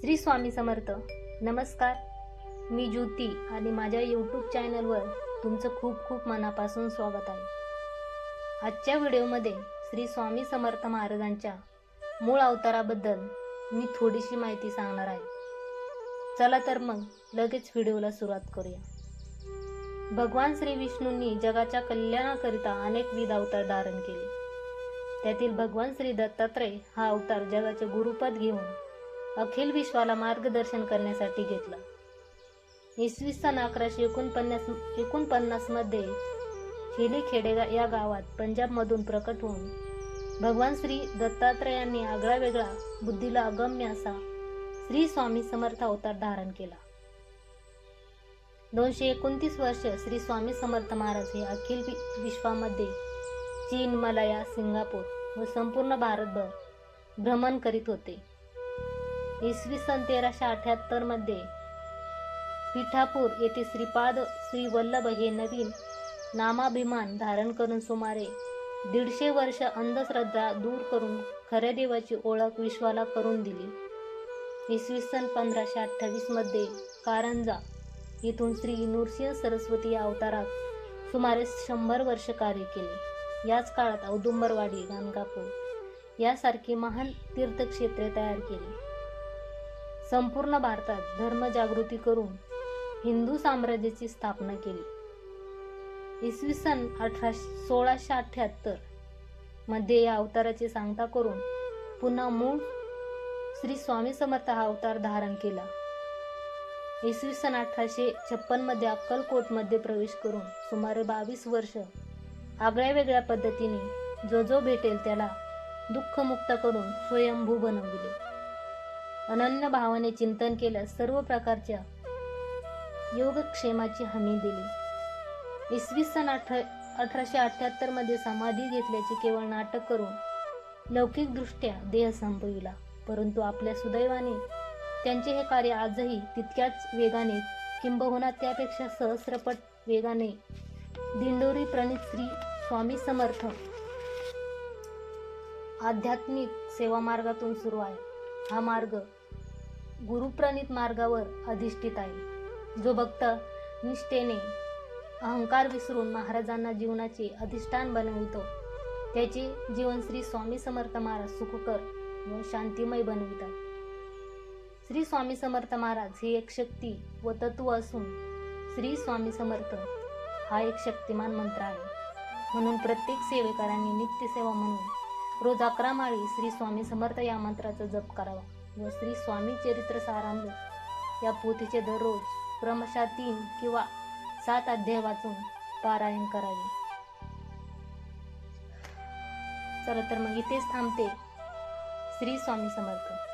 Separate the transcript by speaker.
Speaker 1: श्री स्वामी समर्थ. नमस्कार, मी ज्योती आणि माझ्या यूट्यूब चॅनलवर तुमचं खूप खूप मनापासून स्वागत आहे. आजच्या व्हिडिओमध्ये श्री स्वामी समर्थ महाराजांच्या मूळ अवताराबद्दल मी थोडीशी माहिती सांगणार आहे. चला तर मग लगेच व्हिडिओला सुरुवात करूया. भगवान श्री विष्णूंनी जगाच्या कल्याणाकरिता अनेकविध अवतार धारण केले. त्यातील भगवान श्री दत्तात्रय हा अवतार जगाचे गुरुपद घेऊन अखिल विश्वाला मार्गदर्शन करण्यासाठी घेतला. इसवी सन 1149 मध्ये शेलीखेडे या गावात पंजाबमधून प्रकट होऊन भगवान श्री दत्तात्रयांनी आगळावेगळा बुद्धीला अगम्य असा श्री स्वामी समर्थ अवतार धारण केला. 229 वर्ष श्री स्वामी समर्थ महाराज हे अखिल विश्वामध्ये चीन, मलाया, सिंगापूर व संपूर्ण भारतभर भ्रमण करीत होते. इसवी सन 1378 मध्ये पिठापूर येथे श्रीपाद श्री वल्लभ हे नवीन नामाभिमान धारण करून सुमारे 150 वर्ष अंधश्रद्धा दूर करून खऱ्या देवाची ओळख विश्वाला करून दिली. इसवी सन 1528 मध्ये कारंजा येथून श्री नृसिंह सरस्वती या अवतारात सुमारे 100 वर्ष कार्य केले. याच काळात औदुंबरवाडी, गाणगापूर यासारखी महान तीर्थक्षेत्रे तयार केली. संपूर्ण भारतात धर्मजागृती करून हिंदू साम्राज्याची स्थापना केली. इसवी सन 1678 मध्ये या अवताराची सांगता करून पुन्हा मूळ श्री स्वामी समर्थ हा अवतार धारण केला. इसवी सन 1856 मध्ये अक्कलकोटमध्ये प्रवेश करून सुमारे 22 वर्ष आगळ्या वेगळ्या पद्धतीने जो भेटेल त्याला दुःखमुक्त करून स्वयंभू बनविले. अनन्य भावाने चिंतन केल्यास सर्व प्रकारच्या योगक्षेमाची हमी दिली. इसवी सन 1878 मध्ये समाधी घेतल्याचे केवळ नाटक करून लौकिकदृष्ट्या देह संपविला. परंतु आपल्या सुदैवाने त्यांचे हे कार्य आजही तितक्याच वेगाने किंबहुना त्यापेक्षा सहस्रपट वेगाने दिंडोरी प्रणित श्री स्वामी समर्थ आध्यात्मिक सेवा मार्गातून सुरू आहे. हा मार्ग गुरुप्रणित मार्गावर अधिष्ठित आहे. जो भक्त निष्ठेने अहंकार विसरून महाराजांना जीवनाचे अधिष्ठान बनवितो त्याचे जीवन श्री स्वामी समर्थ महाराज सुखकर व शांतिमय बनवितात. श्री स्वामी समर्थ महाराज हे एक शक्ती व तत्व असून श्री स्वामी समर्थ हा एक शक्तिमान मंत्र आहे. म्हणून प्रत्येक सेवेकरांनी नित्यसेवा म्हणून रोज 11 माळी श्री स्वामी समर्थ या मंत्राचा जप करावा व श्री स्वामी चरित्र सारामृत या पोथीचे दररोज क्रमशः 3 किंवा 7 अध्याय वाचून पारायण करावे. चला तर मग इथेच थांबते. श्री स्वामी समर्थ.